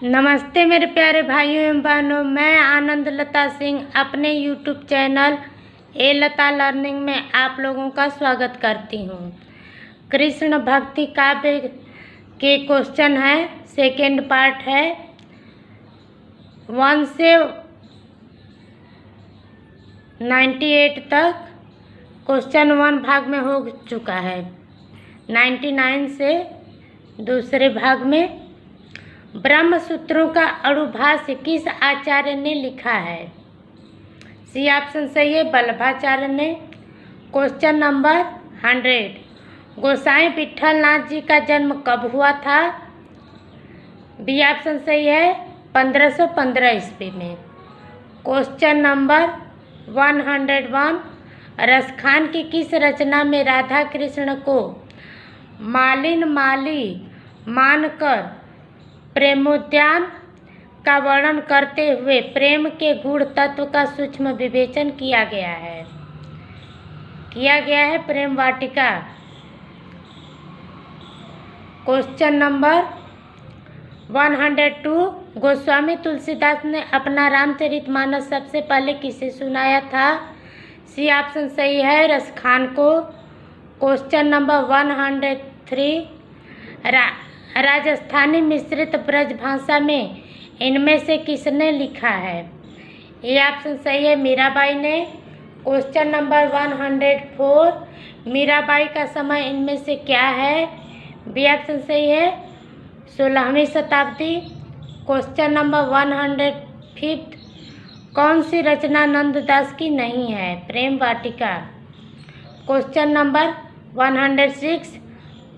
नमस्ते मेरे प्यारे भाइयों एवं बहनों, मैं आनंद लता सिंह अपने YouTube चैनल ए लता लर्निंग में आप लोगों का स्वागत करती हूँ। कृष्ण भक्ति काव्य के क्वेश्चन है, सेकेंड पार्ट है। 1 से 98 तक क्वेश्चन 1 भाग में हो चुका है। 99 से दूसरे भाग में ब्रह्म सूत्रों का अणुभाष्य किस आचार्य ने लिखा है? सी ऑप्शन सही है, वल्लभाचार्य ने। क्वेश्चन नंबर 100, गोसाई विठल नाथ जी का जन्म कब हुआ था? बी ऑप्शन सही है, 1515 ईस्वी में। क्वेश्चन नंबर 101, रसखान की किस रचना में राधा कृष्ण को मालिन माली मानकर प्रेमोद्यान का वर्णन करते हुए प्रेम के गूढ़ तत्व का सूक्ष्म विवेचन किया गया है? प्रेम वाटिका। क्वेश्चन नंबर 102, गोस्वामी तुलसीदास ने अपना रामचरितमानस सबसे पहले किसे सुनाया था? सी ऑप्शन सही है, रसखान को। क्वेश्चन नंबर 103, राजस्थानी मिश्रित ब्रज भाषा में इनमें से किसने लिखा है? ये ऑप्शन सही है, मीराबाई ने। क्वेश्चन नंबर 104, मीराबाई का समय इनमें से क्या है? बी ऑप्शन सही है, 16वीं शताब्दी। क्वेश्चन नंबर 105, कौन सी रचना नंददास की नहीं है? प्रेम वाटिका। क्वेश्चन नंबर 106,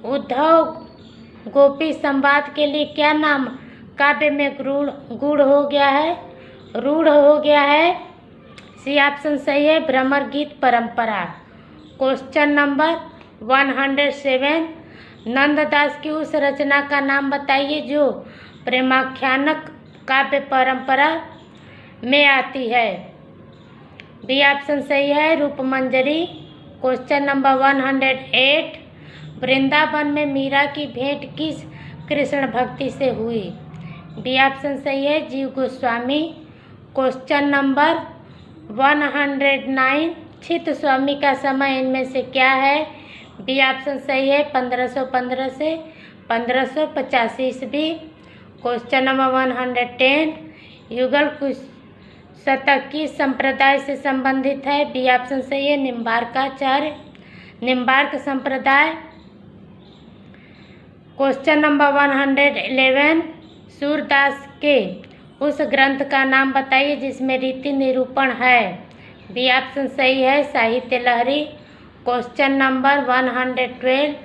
उद्धव गोपी संवाद के लिए क्या नाम काव्य में रूढ़ हो गया है? सी ऑप्शन सही है, भ्रमर गीत परंपरा। क्वेश्चन नंबर 107, नंददास की उस रचना का नाम बताइए जो प्रेमाख्यानक काव्य परंपरा में आती है? बी ऑप्शन सही है, रूपमंजरी। क्वेश्चन नंबर 108, वृंदावन में मीरा की भेंट किस कृष्ण भक्ति से हुई? बी ऑप्शन सही है, जीव गोस्वामी। क्वेश्चन नंबर 109, छित स्वामी का समय इनमें से क्या है? बी ऑप्शन सही है, 1515 से 1585 ईस्वी। क्वेश्चन नंबर 110, युगल कुश शतक किस संप्रदाय से संबंधित है? बी ऑप्शन सही है, निम्बार्क संप्रदाय। क्वेश्चन नंबर 111, सूरदास के उस ग्रंथ का नाम बताइए जिसमें रीति निरूपण है? बी ऑप्शन सही है, साहित्य लहरी। क्वेश्चन नंबर 112,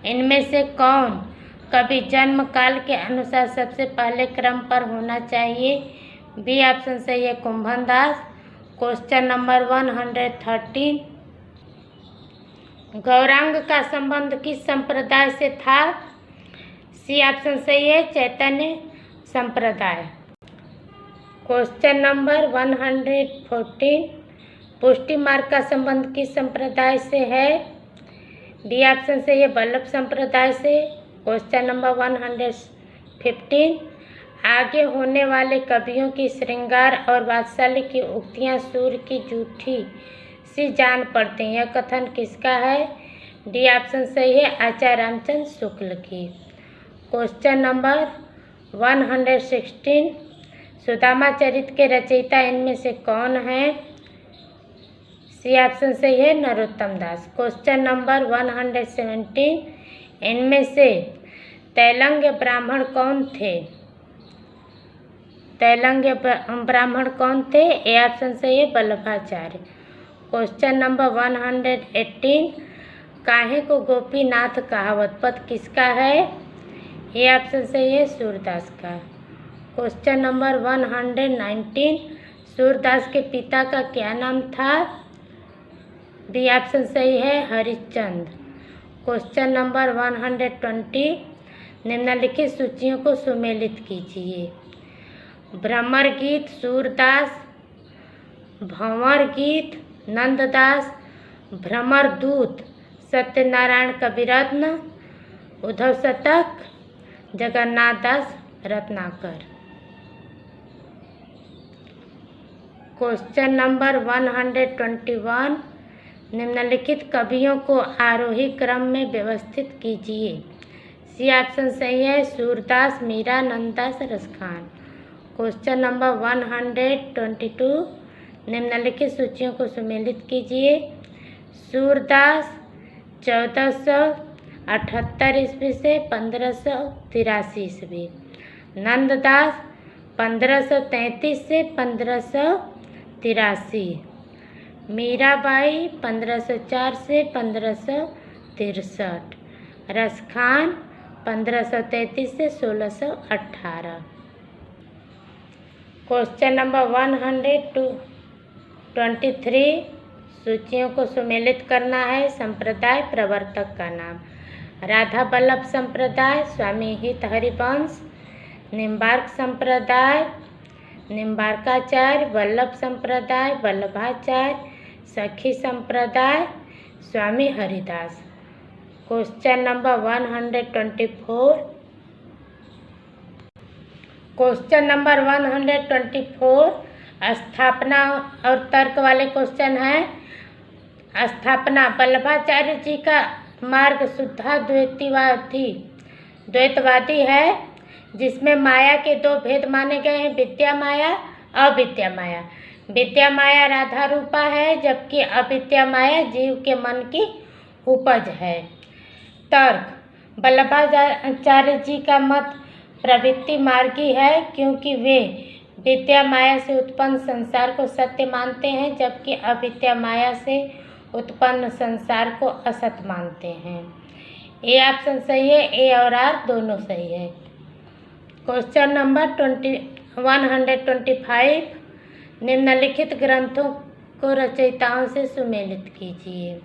इनमें से कौन कवि जन्म काल के अनुसार सबसे पहले क्रम पर होना चाहिए? बी ऑप्शन सही है, कुंभन दास। क्वेश्चन नंबर 113, गौरांग का संबंध किस संप्रदाय से था? सी ऑप्शन सही है, चैतन्य संप्रदाय। क्वेश्चन नंबर 114, पुष्टि मार्ग का संबंध किस संप्रदाय से है? बी ऑप्शन सही है, वल्लभ संप्रदाय से। क्वेश्चन नंबर 115, आगे होने वाले कवियों की श्रृंगार और वात्सल्य की उक्तियां सूर्य की झूठी सी जान पड़ती हैं, यह कथन किसका है? डी ऑप्शन सही है, आचार्य रामचंद्र शुक्ल की। क्वेश्चन नंबर 116, सुदामा चरित के रचयिता इनमें से कौन है? सी ऑप्शन सही है, नरोत्तम दास। क्वेश्चन नंबर 117, इनमें से तैलंग्य ब्राह्मण कौन थे? ए ऑप्शन सही है, वल्लभाचार्य। क्वेश्चन नंबर 118, काहे को गोपीनाथ कहावत पद किसका है? ये ऑप्शन सही है, सूरदास का। क्वेश्चन नंबर 119, सूरदास के पिता का क्या नाम था? बी ऑप्शन सही है, हरिश्चंद्र। क्वेश्चन नंबर 120, निम्नलिखित सूचियों को सुमेलित कीजिए। भ्रमर गीत सूरदास, भंवर गीत नंददास, भ्रमर दूत सत्यनारायण कविरत्न, उद्धव शतक जगन्नाथ दास रत्नाकर। क्वेश्चन नंबर 121, निम्नलिखित कवियों को आरोही क्रम में व्यवस्थित कीजिए। सी ऑप्शन सही है, सूरदास, मीरा, नंददास, रसखान। क्वेश्चन नंबर 122, निम्नलिखित सूचियों को सुमेलित कीजिए। सूरदास 1478 ईस्वी से 1583 ईस्वी, नंददास 1533 से 1583, मीराबाई 1504 से 1563, रसखान 1533 से 1618। क्वेश्चन नंबर 123, सूचियों को सुमेलित करना है। संप्रदाय प्रवर्तक का नाम: राधा वल्लभ संप्रदाय, स्वामी हित हरिवंश, निम्बार्क संप्रदाय, निम्बार्काचार्य, वल्लभ संप्रदाय, वल्लभाचार्य, सखी संप्रदाय, Swami Haridas. Question number 124, question number 124 स्थापना और तर्क वाले क्वेश्चन है। स्थापना: वल्लभाचार्य जी का मार्ग शुद्धा द्वैतवादी है, जिसमें माया के दो भेद माने गए हैं, विद्या माया, अविद्या माया। विद्या माया राधा रूपा है, जबकि अविद्या माया जीव के मन की उपज है। तर्क: वल्लभाचार्य जी का मत प्रवृत्ति मार्गी है, क्योंकि वे विद्या माया से उत्पन्न संसार को सत्य मानते हैं, जबकि अविद्या माया से उत्पन्न संसार को असत मानते हैं। ए ऑप्शन सही है, ए और आर दोनों सही है। क्वेश्चन नंबर 125, निम्नलिखित ग्रंथों को रचयिताओं से सुमेलित कीजिए।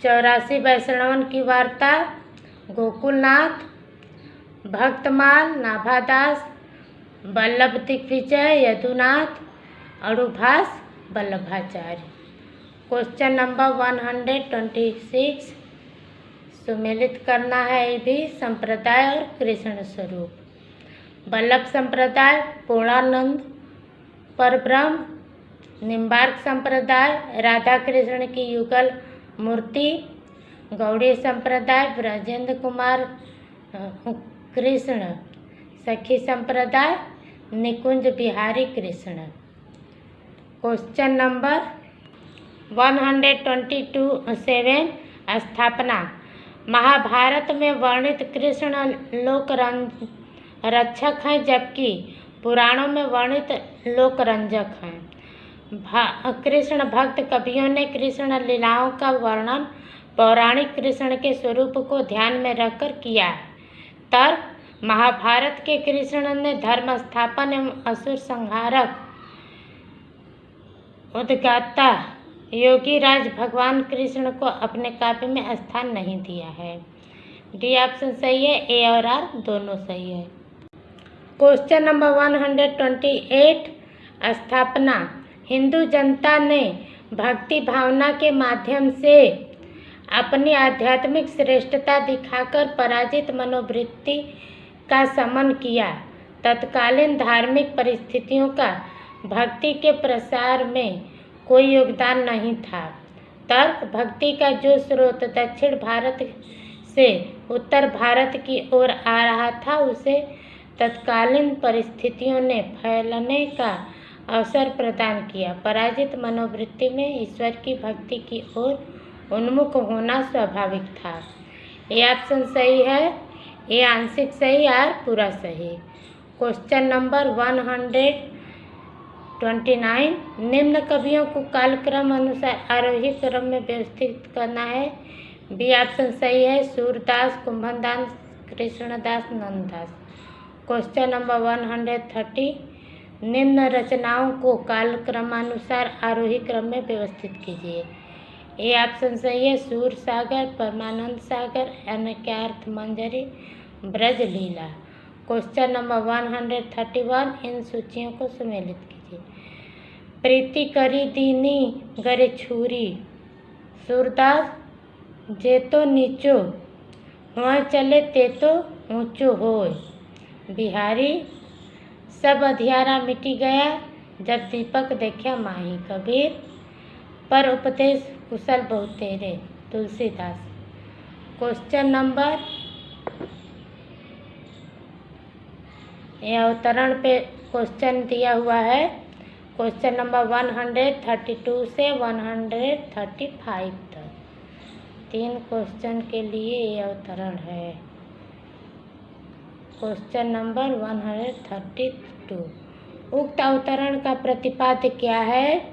84 वैष्णवन की वार्ता, गोकुलनाथ, भक्तमाल, नाभादास, वल्लभ दिग्विजय, यदुनाथ, अड़ुभास, वल्लभाचार्य। क्वेश्चन नंबर 126, सुमेलित करना है ये भी। संप्रदाय और कृष्ण स्वरूप: वल्लभ संप्रदाय पूर्णानंद परब्रह्म, निम्बार्क संप्रदाय राधा कृष्ण की युगल मूर्ति, गौड़ीय संप्रदाय ब्रजेंद्र कुमार कृष्ण, सखी संप्रदाय निकुंज बिहारी कृष्ण। क्वेश्चन नंबर 127, स्थापना: महाभारत में वर्णित कृष्ण लोक रक्षक हैं, जबकि पुराणों में वर्णित लोक रंजक हैं। कृष्ण भक्त कवियों ने कृष्ण लीलाओं का वर्णन पौराणिक कृष्ण के स्वरूप को ध्यान में रखकर किया है। तर्क: महाभारत के कृष्ण ने धर्म स्थापन एवं असुर संहारक उद्गाता योगीराज भगवान कृष्ण को अपने काव्य में स्थान नहीं दिया है। डी ऑप्शन सही है, ए और आर दोनों सही है। क्वेश्चन नंबर 128, स्थापना: हिंदू जनता ने भक्ति भावना के माध्यम से अपनी आध्यात्मिक श्रेष्ठता दिखाकर पराजित मनोवृत्ति का शमन किया। तत्कालीन धार्मिक परिस्थितियों का भक्ति के प्रसार में कोई योगदान नहीं था। तर्क: भक्ति का जो स्रोत दक्षिण भारत से उत्तर भारत की ओर आ रहा था, उसे तत्कालीन परिस्थितियों ने फैलने का अवसर प्रदान किया। पराजित मनोवृत्ति में ईश्वर की भक्ति की ओर उन्मुख होना स्वाभाविक था। ये ऑप्शन सही है, ये आंशिक सही, आर पूरा सही। क्वेश्चन नंबर 129, निम्न कवियों को कालक्रम अनुसार आरोही क्रम में व्यवस्थित करना है। बी ऑप्शन सही है, सूरदास, कुंभनदास, कृष्णदास, नंददास। क्वेश्चन नंबर 130, निम्न रचनाओं को कालक्रमानुसार आरोही क्रम में व्यवस्थित कीजिए। ए ऑप्शन सही है, सूर सागर, परमानंद सागर, अनक्यार्थ मंजरी, ब्रज लीला। क्वेश्चन नंबर 131, इन सूचियों को सुमेलित कीजिए। प्रीति करी दीनी गरे छुरी, सूरदास, जे तो नीचो हुआ चले ते तो ऊँचो होय, बिहारी, सब अधियारा मिटी गया जब दीपक देखा माही कबीर, पर उपदेश कुशल बहु तेरे तुलसीदास। क्वेश्चन नंबर, ये अवतरण पे क्वेश्चन दिया हुआ है। क्वेश्चन नंबर 132 से 135 तक 3 क्वेश्चन के लिए ये अवतरण है। क्वेश्चन नंबर 132, उक्त अवतरण का प्रतिपाद्य क्या है?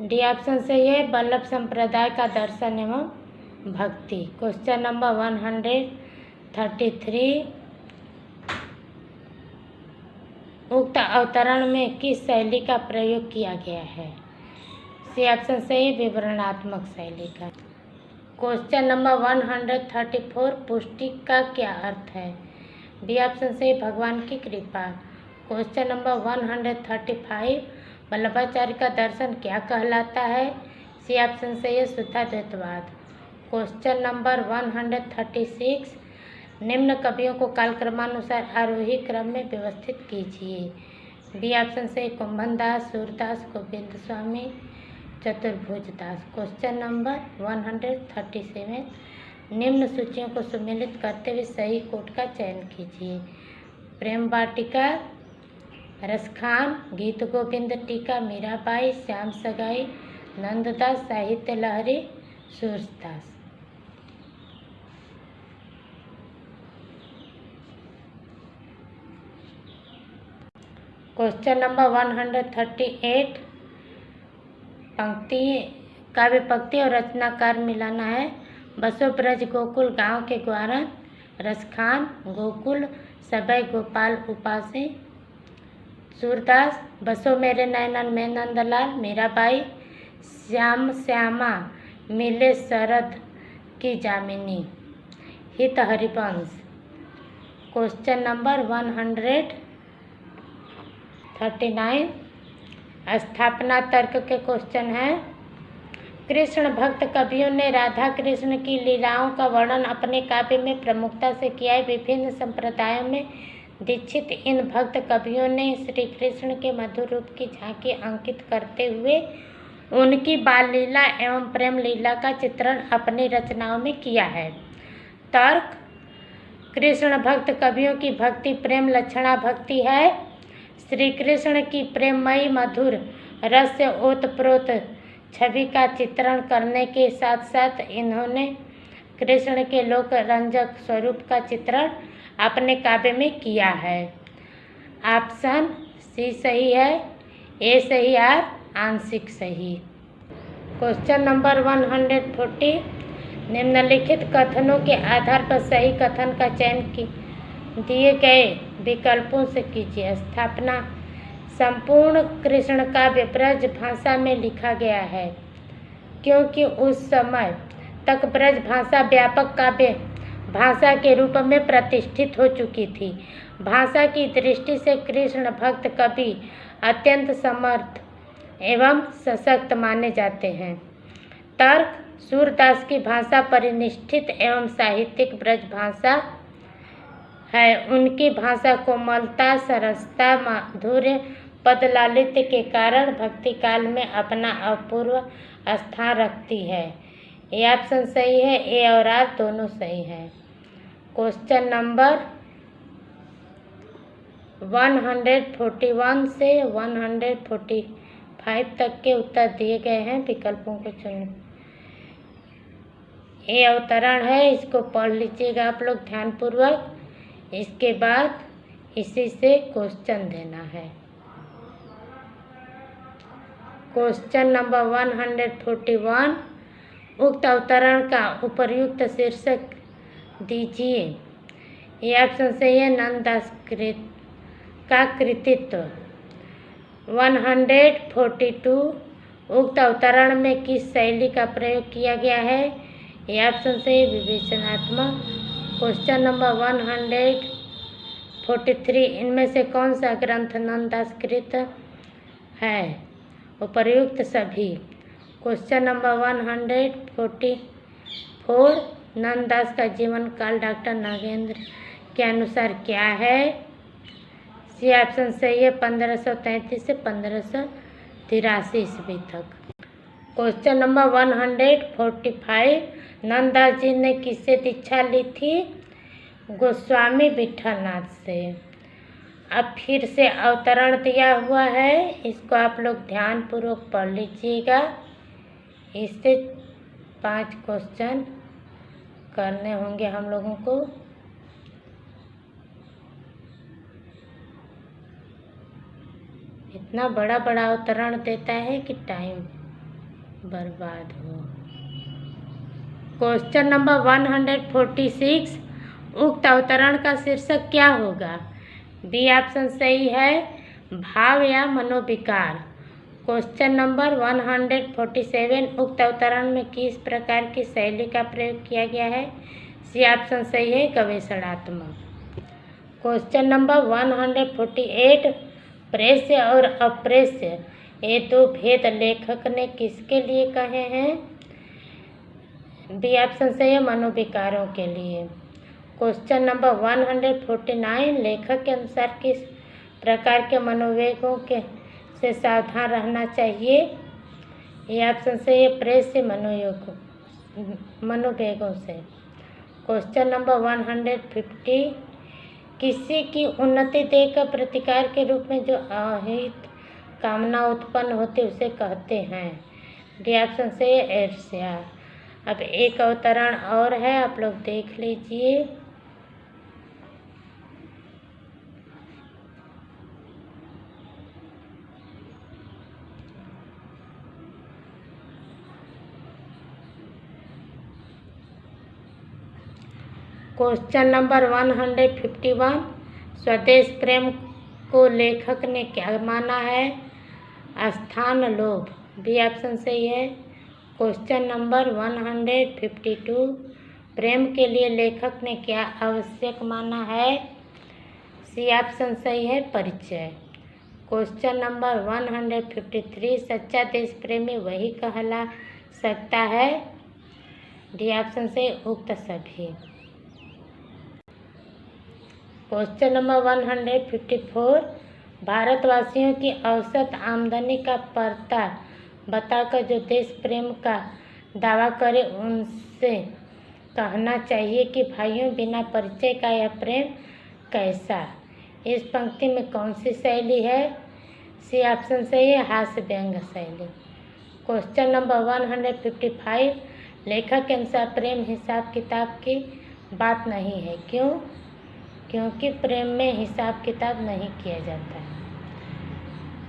डी ऑप्शन से ये वल्लभ संप्रदाय का दर्शन एवं भक्ति। क्वेश्चन नंबर 133, उक्त अवतरण में किस शैली का प्रयोग किया गया है? सी ऑप्शन से ये विवरणात्मक शैली का। क्वेश्चन नंबर 134, पुष्टि का क्या अर्थ है? डी ऑप्शन से भगवान की कृपा। क्वेश्चन नंबर 135, वल्लभाचार्य का दर्शन क्या कहलाता है? सी ऑप्शन से ये शुद्धाद्वैतवाद। क्वेश्चन नंबर 136, निम्न कवियों को कालक्रमानुसार आरोही क्रम में व्यवस्थित कीजिए। डी ऑप्शन से कुंभन दास, सूरदास, गोविंद स्वामी, चतुर्भुज दास। क्वेश्चन नंबर 137, निम्न सूचियों को सुमेलित करते हुए सही कोट का चयन कीजिए। प्रेम वाटिका, रसखान, गीत गोविंद टीका, मीराबाई, श्याम सगाई, नंददास, साहित्य लहरी, सूरदास। क्वेश्चन नंबर 138, पंक्ति काव्य पंक्ति और रचनाकार मिलाना है। बसो ब्रज गोकुल गांव के ग्वारन, रसखान गोकुल सबई गोपाल उपासे। सूरदास, बसो मेरे नैनन में नंदलाल, मीराबाई, श्याम श्यामा मिले शरद की जामिनी, हित हरिवंश। क्वेश्चन नंबर 139, स्थापना तर्क के क्वेश्चन है। कृष्ण भक्त कवियों ने राधा कृष्ण की लीलाओं का वर्णन अपने काव्य में प्रमुखता से किया है। विभिन्न संप्रदायों में दीक्षित इन भक्त कवियों ने श्री कृष्ण के मधुर रूप की झांकी अंकित करते हुए उनकी बाल लीला एवं प्रेम लीला का चित्रण अपनी रचनाओं में किया है। तर्क, कृष्ण भक्त कवियों की भक्ति प्रेम लक्षणा भक्ति है। श्री कृष्ण की प्रेममयी मधुर रस से ओतप्रोत छवि का चित्रण करने के साथ साथ इन्होंने कृष्ण के लोक रंजक स्वरूप का चित्रण अपने काव्य में किया है। ऑप्शन सी सही है, ए सही और आंशिक सही। क्वेश्चन नंबर 140, निम्नलिखित कथनों के आधार पर सही कथन का चयन दिए गए विकल्पों से कीजिए। स्थापना, संपूर्ण कृष्ण काव्य ब्रज भाषा में लिखा गया है क्योंकि उस समय तक ब्रज भाषा व्यापक काव्य भाषा के रूप में प्रतिष्ठित हो चुकी थी। भाषा की दृष्टि से कृष्ण भक्त कवि अत्यंत समर्थ एवं सशक्त माने जाते हैं। तर्क, सूरदास की भाषा परिनिष्ठित एवं साहित्यिक ब्रज भाषा है। उनकी भाषा कोमलता, सरसता, माधुर्य, पदलालित्य के कारण भक्ति काल में अपना अपूर्व स्थान रखती है। ये ऑप्शन सही है, ए और आर दोनों सही हैं। क्वेश्चन नंबर 141 से 145 तक के उत्तर दिए गए हैं, विकल्पों को चुनें। ये अवतरण है, इसको पढ़ लीजिएगा आप लोग ध्यानपूर्वक। इसके बाद इसी से क्वेश्चन देना है। क्वेश्चन नंबर 141, उक्त अवतरण का उपर्युक्त शीर्षक दीजिए। ये ऑप्शन सही है, नंददास का कृतित्व। 142, उक्त अवतरण में किस शैली का प्रयोग किया गया है? ये ऑप्शन सही, विवेचनात्मक। क्वेश्चन नंबर 143, इनमें से कौन सा ग्रंथ नंददास कृत है? उपर्युक्त सभी। क्वेश्चन नंबर 144, नंददास का जीवन काल डॉक्टर नागेंद्र के अनुसार क्या है? सी ऑप्शन सही है 1533 से 1583 ईस्वी तक। क्वेश्चन नंबर 145, नंददास जी ने किससे दीक्षा ली थी? गोस्वामी विठलनाथ से। अब फिर से अवतरण दिया हुआ है, इसको आप लोग ध्यानपूर्वक पढ़ लीजिएगा। इससे 5 क्वेश्चन करने होंगे हम लोगों को। इतना बड़ा बड़ा अवतरण देता है कि टाइम बर्बाद हो। क्वेश्चन नंबर 146, उक्त अवतरण का शीर्षक क्या होगा? बी ऑप्शन सही है भाव या मनोविकार। क्वेश्चन नंबर 147, उक्त अवतरण में किस प्रकार की शैली का प्रयोग किया गया है? सी ऑप्शन सही है गवेषणात्मक। क्वेश्चन नंबर 148, प्रेष्य और अप्रेष्य ये 2 भेद लेखक ने किसके लिए कहे हैं? बी ऑप्शन सही है मनोविकारों के लिए। क्वेश्चन नंबर 149, लेखक के अनुसार किस प्रकार के मनोवेगों से सावधान रहना चाहिए? ये ऑप्शन सही है प्रेष्य मनोवेगों से। क्वेश्चन नंबर 150, किसी की उन्नति देखकर प्रतिकार के रूप में जो अहित कामना उत्पन्न होती उसे कहते हैं? डी ऑप्शन से ईर्ष्या। अब एक अवतरण और है, आप लोग देख लीजिए। क्वेश्चन नंबर 151, स्वदेश प्रेम को लेखक ने क्या माना है? स्थान लोभ। बी ऑप्शन सही है। क्वेश्चन नंबर 152, प्रेम के लिए लेखक ने क्या आवश्यक माना है? सी ऑप्शन सही है परिचय। क्वेश्चन नंबर 153, सच्चा देश प्रेमी वही कहला सकता है? डी ऑप्शन से उक्त सभी। क्वेश्चन नंबर 154, भारतवासियों की औसत आमदनी का परता बताकर जो देश प्रेम का दावा करे उनसे कहना चाहिए कि भाइयों बिना परिचय का यह प्रेम कैसा? इस पंक्ति में कौन सी शैली है? सी ऑप्शन सही है हास्य व्यंग शैली। क्वेश्चन नंबर 155, लेखक के अनुसार प्रेम हिसाब किताब की बात नहीं है, क्यों? क्योंकि प्रेम में हिसाब किताब नहीं किया जाता है।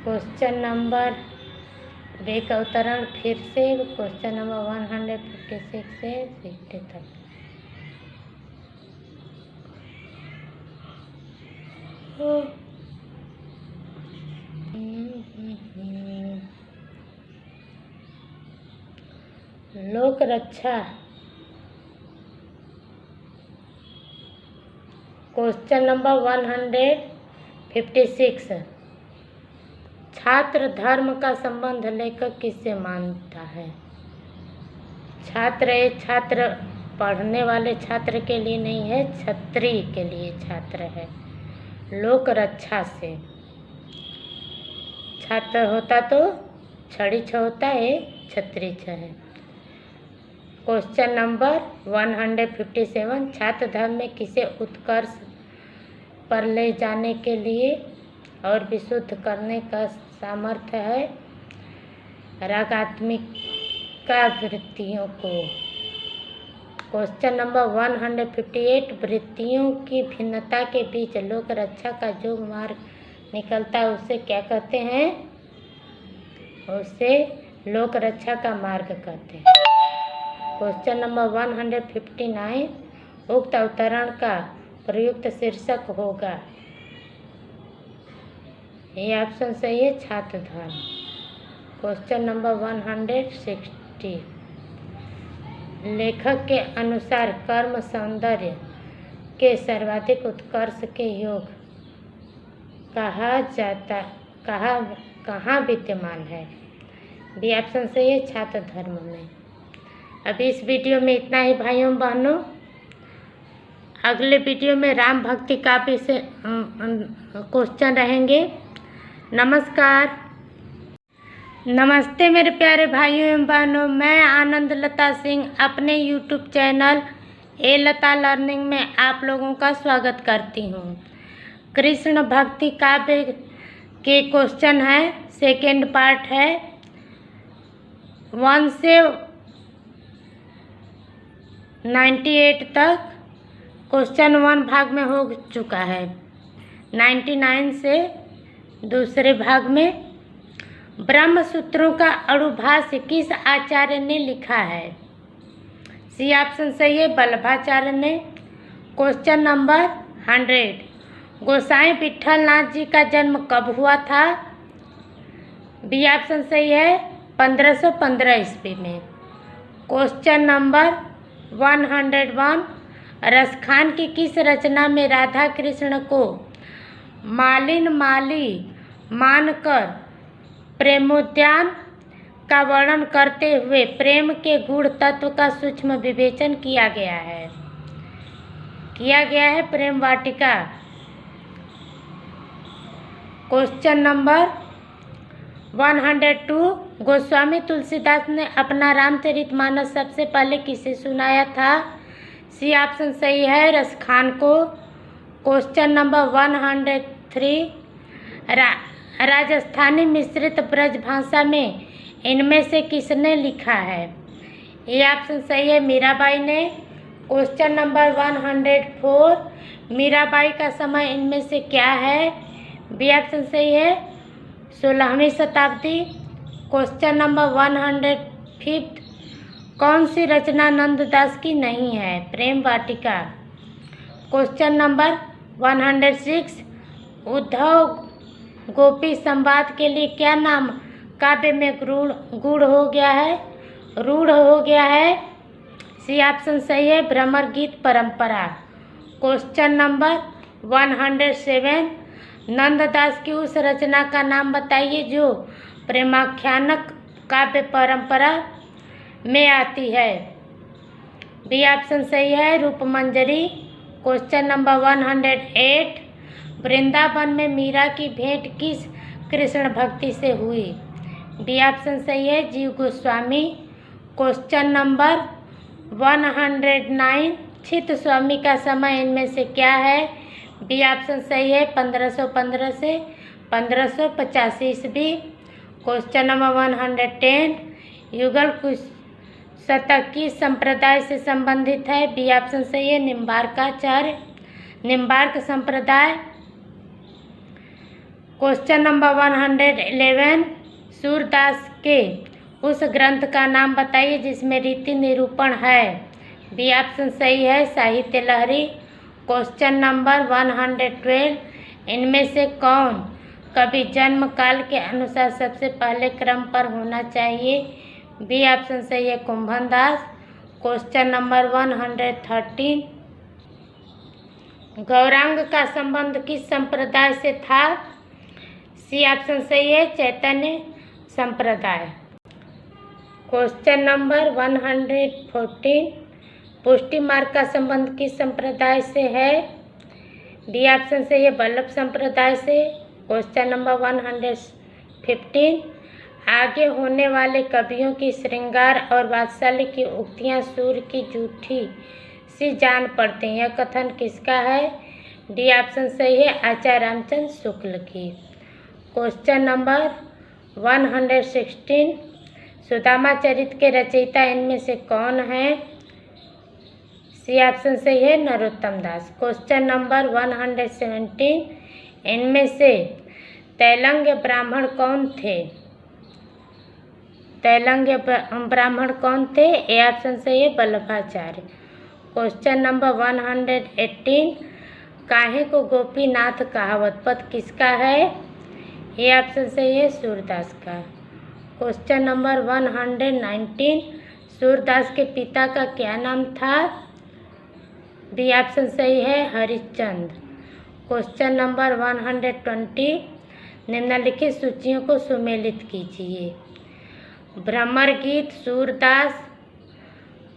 क्वेश्चन नंबर एक अवतरण फिर से क्वेश्चन नंबर 156 से 60 तक। लोक रक्षा। क्वेश्चन नंबर 156, छात्र धर्म का संबंध लेखक किससे मानता है? छात्र पढ़ने वाले छात्र के लिए नहीं है, क्षत्रिय के लिए छात्र है। लोक रक्षा से छात्र होता तो छड़ी छ होता है, क्षत्रिय छ है। क्वेश्चन नंबर 157, छात्र धर्म में किसे उत्कर्ष पर ले जाने के लिए और विशुद्ध करने का सामर्थ्य है? रागात्मिका वृत्तियों को। क्वेश्चन नंबर 158, वृत्तियों की भिन्नता के बीच लोक रक्षा का जो मार्ग निकलता है उसे क्या कहते हैं? उसे लोक रक्षा का मार्ग कहते हैं। क्वेश्चन नंबर 159, उक्त अवतरण का प्रयुक्त शीर्षक होगा? ये ऑप्शन सही है छात्र धर्म। क्वेश्चन नंबर 160, लेखक के अनुसार कर्म सौंदर्य के सर्वाधिक उत्कर्ष के योग कहाँ विद्यमान है? बी ऑप्शन सही है छात्र धर्म में। अब इस वीडियो में इतना ही भाइयों बहनों। अगले वीडियो में राम भक्ति काव्य से क्वेश्चन रहेंगे। नमस्कार, नमस्ते मेरे प्यारे भाइयों एवं बहनों। मैं आनंद लता सिंह अपने यूट्यूब चैनल ए लता लर्निंग में आप लोगों का स्वागत करती हूँ। कृष्ण भक्ति काव्य के क्वेश्चन है, सेकेंड पार्ट है। 1 से 98 तक क्वेश्चन 1 भाग में हो चुका है। 99 से दूसरे भाग में ब्रह्म सूत्रों का अणुभाष्य किस आचार्य ने लिखा है? सी ऑप्शन सही है, वल्लभाचार्य ने। क्वेश्चन नंबर 100, गोसाई विट्ठल नाथ जी का जन्म कब हुआ था? बी ऑप्शन सही है, 1515 ईस्वी में। क्वेश्चन नंबर 101, रसखान की किस रचना में राधा कृष्ण को मालिन माली मानकर प्रेमोद्यान का वर्णन करते हुए प्रेम के गूढ़ तत्व का सूक्ष्म विवेचन किया गया है? प्रेम वाटिका। क्वेश्चन नंबर 102, गोस्वामी तुलसीदास ने अपना रामचरितमानस सबसे पहले किसे सुनाया था? सी ऑप्शन सही है, रसखान को। क्वेश्चन नंबर 103, राजस्थानी मिश्रित ब्रज भाषा में इनमें से किसने लिखा है? ए ऑप्शन सही है, मीराबाई ने। क्वेश्चन नंबर 104, मीराबाई का समय इनमें से क्या है? बी ऑप्शन सही है, 16वीं शताब्दी। क्वेश्चन नंबर 105, कौन सी रचना नंददास की नहीं है? प्रेम वाटिका। क्वेश्चन नंबर 106, उद्धव गोपी संवाद के लिए क्या नाम काव्य में रूढ़ हो गया है? सी ऑप्शन सही है, भ्रमर गीत परंपरा। क्वेश्चन नंबर 107, नंददास की उस रचना का नाम बताइए जो प्रेमाख्यानक काव्य परंपरा में आती है? बी ऑप्शन सही है, रूपमंजरी। क्वेश्चन नंबर 108, वृंदावन में मीरा की भेंट किस कृष्ण भक्ति से हुई? बी ऑप्शन सही है, जीव गोस्वामी। क्वेश्चन नंबर 109, छित स्वामी का समय इनमें से क्या है? बी ऑप्शन सही है, 1515 से 1585 ईस्वी। क्वेश्चन नंबर 110, युगल कुछ शतक किस संप्रदाय से संबंधित है? बी ऑप्शन सही है, निम्बार्क संप्रदाय। क्वेश्चन नंबर 111, सूरदास के उस ग्रंथ का नाम बताइए जिसमें रीति निरूपण है? बी ऑप्शन सही है, साहित्य लहरी। क्वेश्चन नंबर 112, इनमें से कौन कवि जन्म काल के अनुसार सबसे पहले क्रम पर होना चाहिए? बी ऑप्शन सही है, कुंभन दास। क्वेश्चन नंबर 113, गौरांग का संबंध किस संप्रदाय से था? सी ऑप्शन सही है, चैतन्य संप्रदाय। क्वेश्चन नंबर 114, पुष्टि मार्ग का संबंध किस संप्रदाय से है? बी ऑप्शन सही है, वल्लभ संप्रदाय से। क्वेश्चन नंबर 115, आगे होने वाले कवियों की श्रृंगार और वात्सल्य की उक्तियां सूर्य की झूठी सी जान पड़ती हैं, यह कथन किसका है? डी ऑप्शन सही है, आचार्य रामचंद्र शुक्ल की। क्वेश्चन नंबर 116, सुदामा चरित के रचयिता इनमें से कौन है? सी ऑप्शन सही है, नरोत्तम दास। क्वेश्चन नंबर 117, इनमें से तैलंग्य ब्राह्मण कौन थे? ए ऑप्शन सही है, वल्लभाचार्य। क्वेश्चन नंबर 118, काहे को गोपीनाथ कहावत पद किसका है? ए ऑप्शन सही है, सूरदास का। क्वेश्चन नंबर 119, सूरदास के पिता का क्या नाम था? बी ऑप्शन सही है, हरिश्चंद्र। क्वेश्चन नंबर 120, निम्नलिखित सूचियों को सुमेलित कीजिए। भ्रमर गीत सूरदास,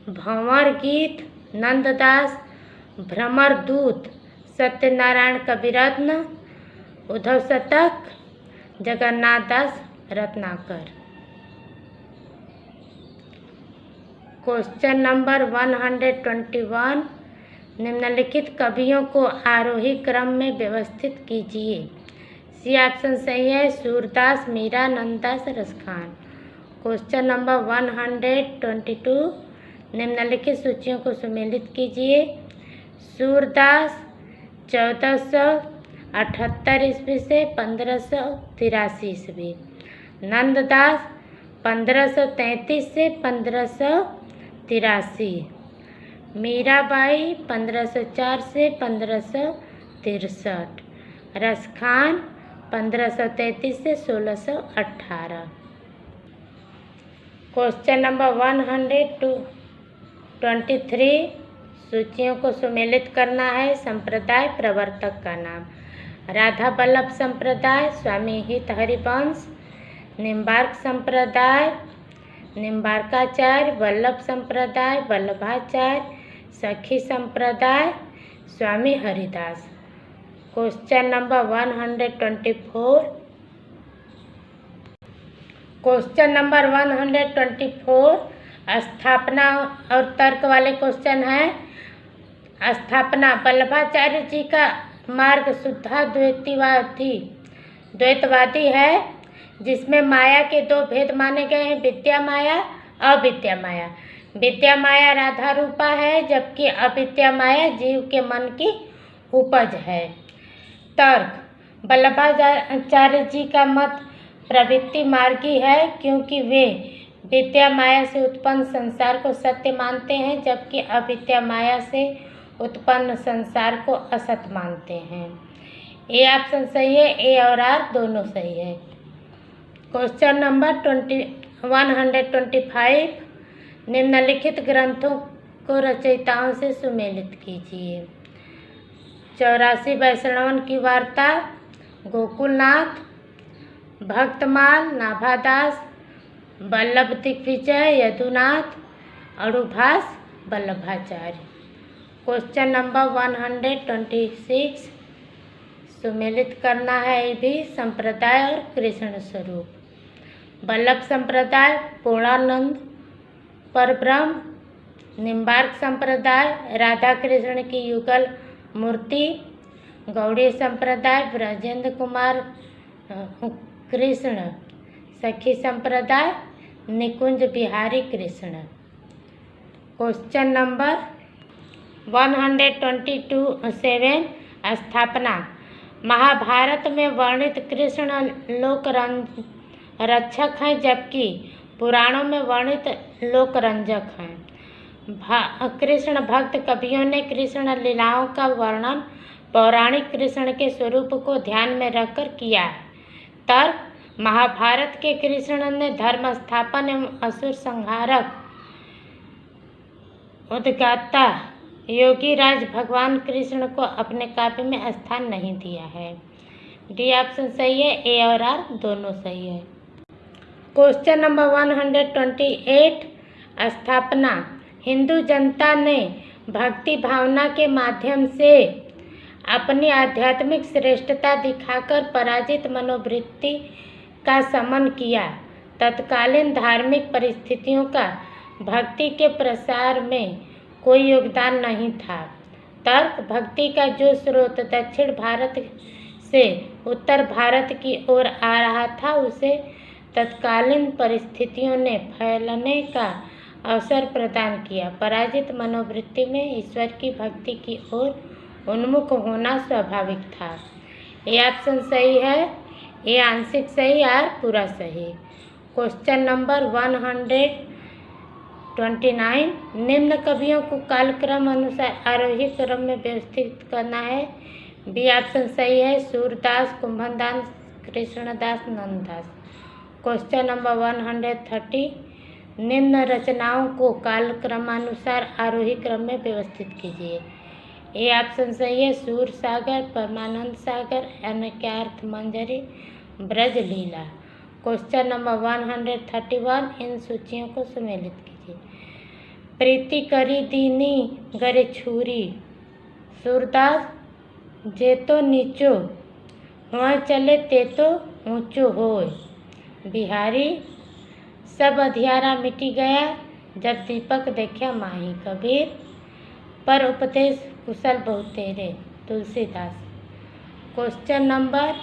भंवर गीत नंददास, भ्रमरदूत सत्यनारायण कविरत्न, उद्धव शतक जगन्नाथ दास रत्नाकर। क्वेश्चन नंबर 121, निम्नलिखित कवियों को आरोही क्रम में व्यवस्थित कीजिए। सी ऑप्शन सही है, सूरदास, मीरा, नंददास, रसखान। क्वेश्चन नंबर 122, निम्नलिखित सूचियों को सुमेलित कीजिए। सूरदास 1478 ईस्वी से 1583 ईस्वी, नंददास 1533 से 1583, मीराबाई 1504 से 1563, रसखान 1533 से 1618। क्वेश्चन नंबर 123, सूचियों को सुमेलित करना है। संप्रदाय प्रवर्तक का नाम। राधा वल्लभ संप्रदाय, स्वामी हित हरिवंश, निम्बार्क संप्रदाय, निम्बार्काचार्य, वल्लभ संप्रदाय, वल्लभाचार्य, सखी संप्रदाय, Swami Haridas. Question number 124, question number 124 स्थापना और तर्क वाले क्वेश्चन हैं। स्थापना, वल्लभाचार्य जी का मार्ग शुद्धा द्वैतवादी है, जिसमें माया के दो भेद माने गए हैं, विद्या माया, अविद्या माया। विद्या माया राधा रूपा है, जबकि अविद्या माया जीव के मन की उपज है। तर्क, वल्लभाचार्य जी का मत प्रवृत्ति मार्गी है, क्योंकि वे विद्या माया से उत्पन्न संसार को सत्य मानते हैं, जबकि अविद्या माया से उत्पन्न संसार को असत मानते हैं। ए ऑप्शन सही है, ए और आर दोनों सही है। क्वेश्चन नंबर 125, निम्नलिखित ग्रंथों को रचयिताओं से सुमेलित कीजिए। 84 वैष्णवन की वार्ता, गोकुलनाथ, भक्तमाल, नाभादास, वल्लभ दिग्विजय, यदुनाथ, अड़ुभास, वल्लभाचार्य। क्वेश्चन नंबर 126, सुमेलित करना है ये भी। संप्रदाय और कृष्ण स्वरूप। वल्लभ संप्रदाय पूर्णानंद परब्रह्म, निम्बार्क संप्रदाय राधा कृष्ण की युगल मूर्ति, गौड़ी संप्रदाय ब्रजेंद्र कुमार कृष्ण, सखी संप्रदाय निकुंज बिहारी कृष्ण। क्वेश्चन नंबर 127, स्थापना। महाभारत में वर्णित कृष्ण लोक रक्षक हैं, जबकि पुराणों में वर्णित लोक रंजक हैं। कृष्ण भक्त कवियों ने कृष्ण लीलाओं का वर्णन पौराणिक कृष्ण के स्वरूप को ध्यान में रखकर किया है। तर्क, महाभारत के कृष्ण ने धर्म स्थापन एवं असुर संहारक उद्गाता योगी राज भगवान कृष्ण को अपने काव्य में स्थान नहीं दिया है। डी ऑप्शन सही है, ए और आर दोनों सही है। क्वेश्चन नंबर 128, स्थापना। हिंदू जनता ने भक्ति भावना के माध्यम से अपनी आध्यात्मिक श्रेष्ठता दिखाकर पराजित मनोवृत्ति का शमन किया। तत्कालीन धार्मिक परिस्थितियों का भक्ति के प्रसार में कोई योगदान नहीं था। तर्क, भक्ति का जो स्रोत दक्षिण भारत से उत्तर भारत की ओर आ रहा था, उसे तत्कालीन परिस्थितियों ने फैलने का अवसर प्रदान किया। पराजित मनोवृत्ति में ईश्वर की भक्ति की ओर उन्मुख होना स्वाभाविक था। ये ऑप्शन सही है, ये आंशिक सही, आर पूरा सही। क्वेश्चन नंबर 129, निम्न कवियों को कालक्रम अनुसार आरोही क्रम में व्यवस्थित करना है। बी ऑप्शन सही है, सूरदास, कुंभनदास, कृष्णदास, नंददास। क्वेश्चन नंबर 130, निम्न रचनाओं को कालक्रमानुसार आरोही क्रम में व्यवस्थित कीजिए। ए ऑप्शन सही है, सूर सागर, परमानंद सागर, अनक्यार्थ मंजरी, ब्रज लीला। क्वेश्चन नंबर 131, इन सूचियों को सुमेलित कीजिए। प्रीति करी दीनी गरे छुरी, सूरदास जे तो नीचो वहाँ चले ते तो ऊँचो होय। बिहारी सब अधियारा मिटी गया जब दीपक देखा माही। कबीर पर उपदेश कुशल बहुत तेरे। तुलसीदास। क्वेश्चन नंबर,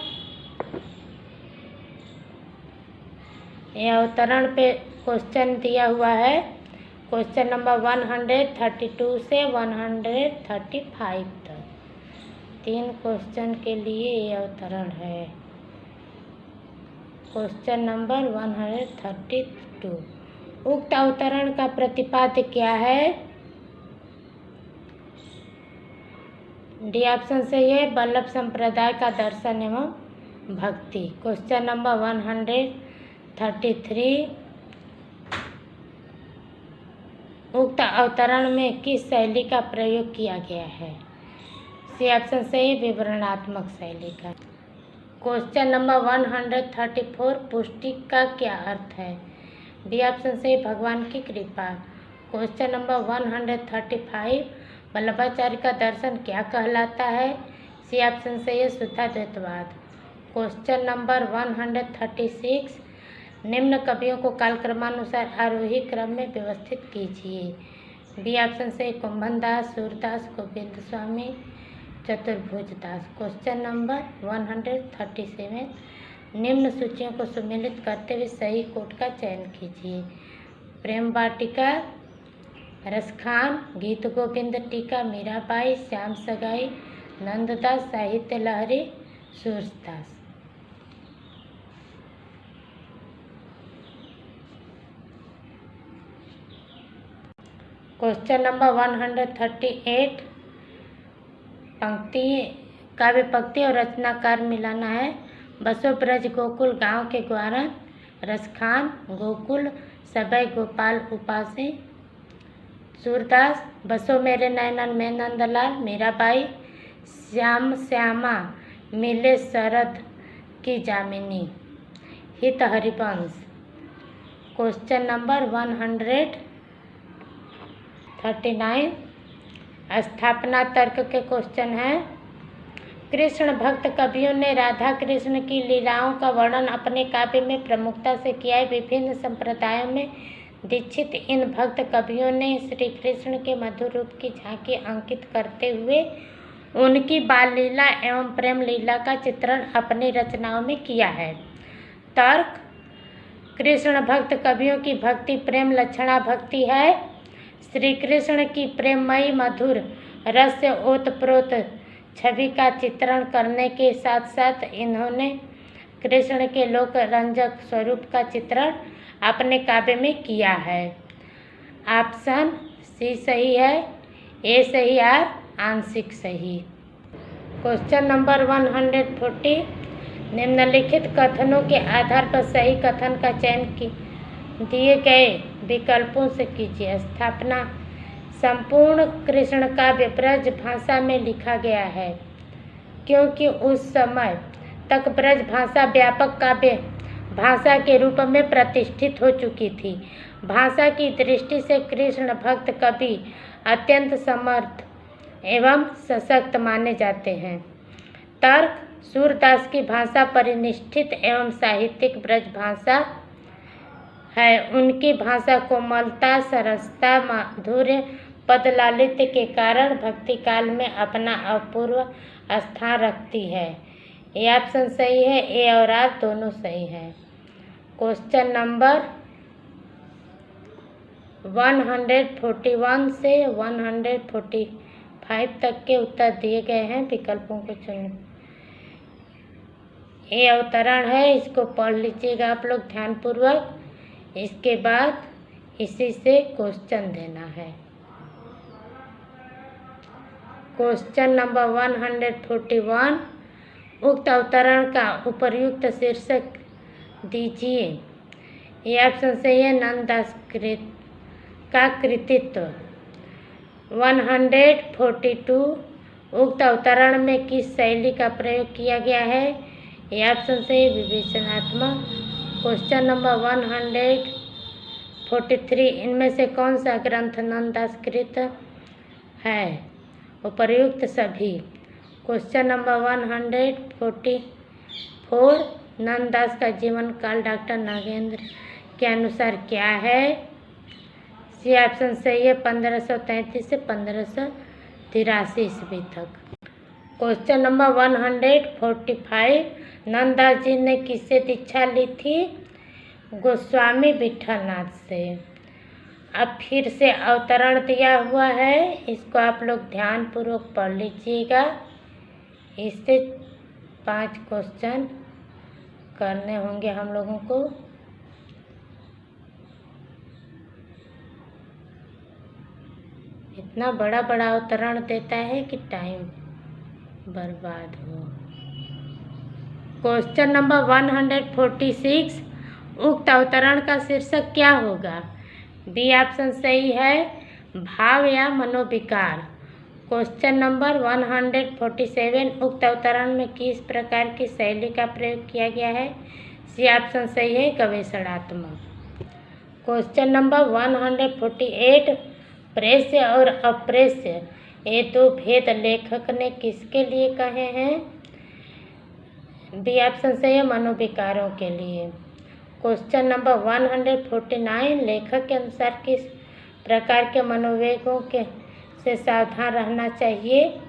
ये अवतरण पे क्वेश्चन दिया हुआ है। क्वेश्चन नंबर 132 से 135 तक 3 क्वेश्चन के लिए ये अवतरण है। क्वेश्चन नंबर 132, उक्त अवतरण का प्रतिपाद्य क्या है? डी ऑप्शन सही है, वल्लभ संप्रदाय का दर्शन एवं भक्ति। क्वेश्चन नंबर 133, उक्त अवतरण में किस शैली का प्रयोग किया गया है? सी ऑप्शन सही, विवरणात्मक शैली का। क्वेश्चन नंबर 134, पुष्टि का क्या अर्थ है? डी ऑप्शन सही, भगवान की कृपा। क्वेश्चन नंबर 135, वल्लभाचार्य का दर्शन क्या कहलाता है? सी ऑप्शन सही है, शुद्धाद्वैतवाद। क्वेश्चन नंबर 136, निम्न कवियों को कालक्रमानुसार आरोही क्रम में व्यवस्थित कीजिए। बी ऑप्शन सही, कुंभन दास, सूरदास, गोविंद स्वामी, चतुर्भुज दास। क्वेश्चन नंबर 137, निम्न सूचियों को सुमेलित करते हुए सही कोट का चयन कीजिए। प्रेम वाटिका, रसखान, गीत गोविंद टीका, मीराबाई, श्याम सगाई, नंददास, साहित्य लहरी, सूरदास। क्वेश्चन नंबर 138, पंक्ति, काव्य पंक्ति और रचनाकार मिलाना है। बसो ब्रज गोकुल गांव के ग्वारन, रसखान, गोकुल सबै गोपाल उपासे। सूरदास, बसो मेरे नैनन में नंदलाल, मीराबाई, श्याम श्यामा मिले शरद की जामिनी, हित हरिवंश। क्वेश्चन नंबर 139, स्थापना तर्क के क्वेश्चन है। कृष्ण भक्त कवियों ने राधा कृष्ण की लीलाओं का वर्णन अपने काव्य में प्रमुखता से किया है। विभिन्न संप्रदायों में दीक्षित इन भक्त कवियों ने श्री कृष्ण के मधुर रूप की झांकी अंकित करते हुए उनकी बाल लीला एवं प्रेम लीला का चित्रण अपनी रचनाओं में किया है। तर्क, कृष्ण भक्त कवियों की भक्ति प्रेम लक्षणा भक्ति है। श्री कृष्ण की प्रेममयी मधुर रस से ओतप्रोत छवि का चित्रण करने के साथ साथ इन्होंने कृष्ण के लोक रंजक स्वरूप का चित्रण अपने काव्य में किया है। ऑप्शन सी सही है, ए सही और आंशिक सही। क्वेश्चन नंबर 140, निम्नलिखित कथनों के आधार पर सही कथन का चयन दिए गए विकल्पों से कीजिए। स्थापना, संपूर्ण कृष्ण काव्य ब्रज भाषा में लिखा गया है क्योंकि उस समय तक ब्रज भाषा व्यापक काव्य भाषा के रूप में प्रतिष्ठित हो चुकी थी। भाषा की दृष्टि से कृष्ण भक्त कवि अत्यंत समर्थ एवं सशक्त माने जाते हैं। तर्क, सूरदास की भाषा परिनिष्ठित एवं साहित्यिक ब्रज भाषा है। उनकी भाषा कोमलता, सरसता, माधुर्य, पदलालित्य के कारण भक्ति काल में अपना अपूर्व स्थान रखती है। ये ऑप्शन सही है, ए और आर दोनों सही है। क्वेश्चन नंबर 141 से 145 तक के उत्तर दिए गए हैं, विकल्पों को चुनें। ये अवतरण है, इसको पढ़ लीजिएगा आप लोग ध्यानपूर्वक। इसके बाद इसी से क्वेश्चन देना है। क्वेश्चन नंबर 141, उक्त अवतरण का उपर्युक्त शीर्षक दीजिए। ये ऑप्शन सही है, नंददास का कृतित्व। 142, उक्त अवतरण में किस शैली का प्रयोग किया गया है? ये ऑप्शन सही, विवेचनात्मक। क्वेश्चन नंबर 143, इनमें से कौन सा ग्रंथ नंददास कृत है? उपर्युक्त सभी। क्वेश्चन नंबर 144, नंददास का जीवन काल डॉक्टर नागेंद्र के अनुसार क्या है? सी ऑप्शन सही है 1533 से 1583 ईस्वी तक। क्वेश्चन नंबर 145, नंददास जी ने किससे दीक्षा ली थी? गोस्वामी विठलनाथ से। अब फिर से अवतरण दिया हुआ है, इसको आप लोग ध्यानपूर्वक पढ़ लीजिएगा। इससे 5 क्वेश्चन करने होंगे हम लोगों को। इतना बड़ा बड़ा अवतरण देता है कि टाइम बर्बाद हो। क्वेश्चन नंबर 146, उक्त अवतरण का शीर्षक क्या होगा? बी ऑप्शन सही है भाव या मनोविकार। क्वेश्चन नंबर 147, उक्त अवतरण में किस प्रकार की शैली का प्रयोग किया गया है? सी ऑप्शन सही है गवेषणात्मक। क्वेश्चन नंबर 148, प्रेष्य और अप्रेष्य ये 2 भेद लेखक ने किसके लिए कहे हैं? बी ऑप्शन सही है मनोविकारों के लिए। क्वेश्चन नंबर 149, लेखक के अनुसार किस प्रकार के मनोवेगों से सावधान रहना चाहिए?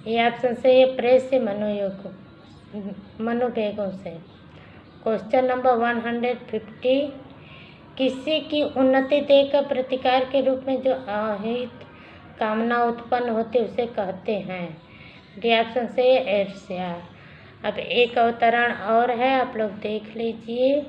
ये ऑप्शन सही है प्रेष्य मनोवेगों से। क्वेश्चन नंबर 150, किसी की उन्नति देखकर प्रतिकार के रूप में जो अहित कामना उत्पन्न होती उसे कहते हैं। डी ऑप्शन सही है ईर्ष्या। अब एक अवतरण और है, आप लोग देख लीजिए।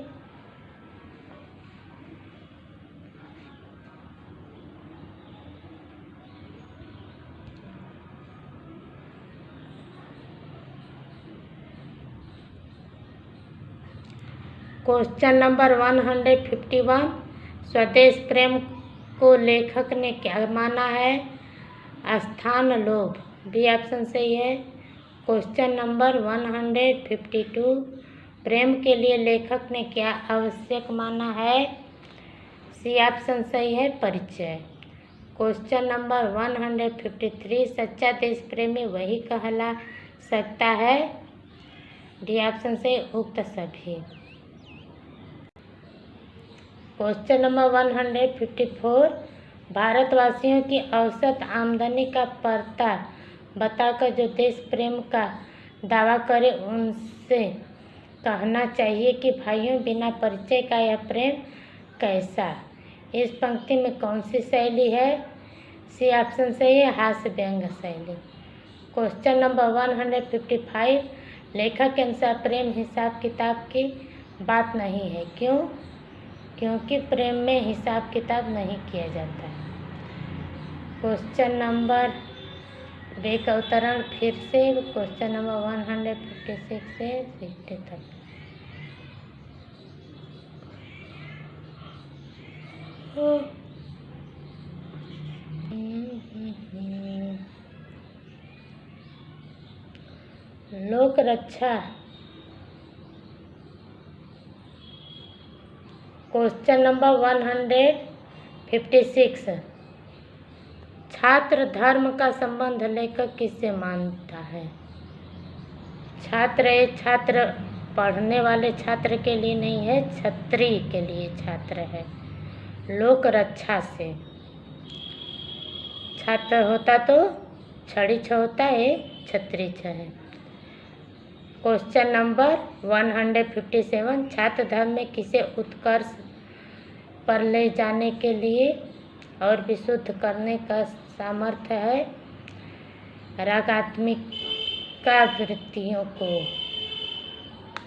क्वेश्चन नंबर 151, स्वदेश प्रेम को लेखक ने क्या माना है? स्थान लोभ। बी ऑप्शन सही है। क्वेश्चन नंबर 152, प्रेम के लिए लेखक ने क्या आवश्यक माना है? सी ऑप्शन सही है परिचय। क्वेश्चन नंबर 153, सच्चा देश प्रेमी वही कहला सकता है? डी ऑप्शन सही उक्त सभी। क्वेश्चन नंबर 154, भारतवासियों की औसत आमदनी का परता बताकर जो देश प्रेम का दावा करे उनसे कहना चाहिए कि भाइयों बिना परिचय का यह प्रेम कैसा? इस पंक्ति में कौन सी शैली है? सी ऑप्शन सही है हास्य व्यंग शैली। क्वेश्चन नंबर 155, लेखक के अनुसार प्रेम हिसाब किताब की बात नहीं है, क्यों? क्योंकि प्रेम में हिसाब किताब नहीं किया जाता है। क्वेश्चन नंबर एक अवतरण फिर से, क्वेश्चन नंबर 156 से 60 तक। लोक रक्षा। क्वेश्चन नंबर 156, छात्र धर्म का संबंध लेखक किससे मानता है? छात्र पढ़ने वाले छात्र के लिए नहीं है, क्षत्रिय के लिए छात्र है। लोक रक्षा से छात्र होता तो छड़ी छ होता है, क्षत्रिय छ है। क्वेश्चन नंबर 157, छात्र धर्म में किसे उत्कर्ष पर ले जाने के लिए और विशुद्ध करने का सामर्थ्य है? रागात्मिका वृत्तियों को।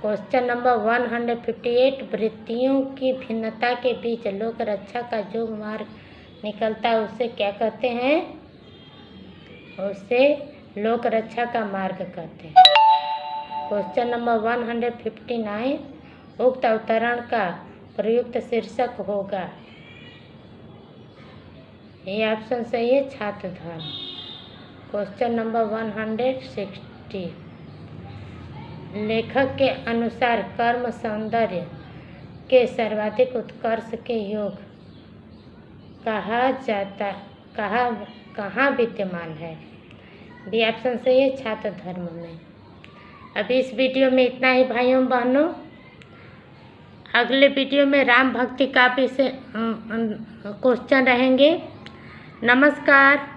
क्वेश्चन नंबर 158, वृत्तियों की भिन्नता के बीच लोक रक्षा का जो मार्ग निकलता है उसे क्या कहते हैं? उसे लोक रक्षा का मार्ग कहते हैं। क्वेश्चन नंबर 159, उक्त अवतरण का प्रयुक्त शीर्षक होगा? ये ऑप्शन सही है छात्र धर्म। क्वेश्चन नंबर 160, लेखक के अनुसार कर्म सौंदर्य के सर्वाधिक उत्कर्ष के योग कहाँ विद्यमान है? डी ऑप्शन सही है छात्र धर्म में। अब इस वीडियो में इतना ही भाइयों बहनों। अगले वीडियो में राम भक्ति काव्य से क्वेश्चन रहेंगे। नमस्कार।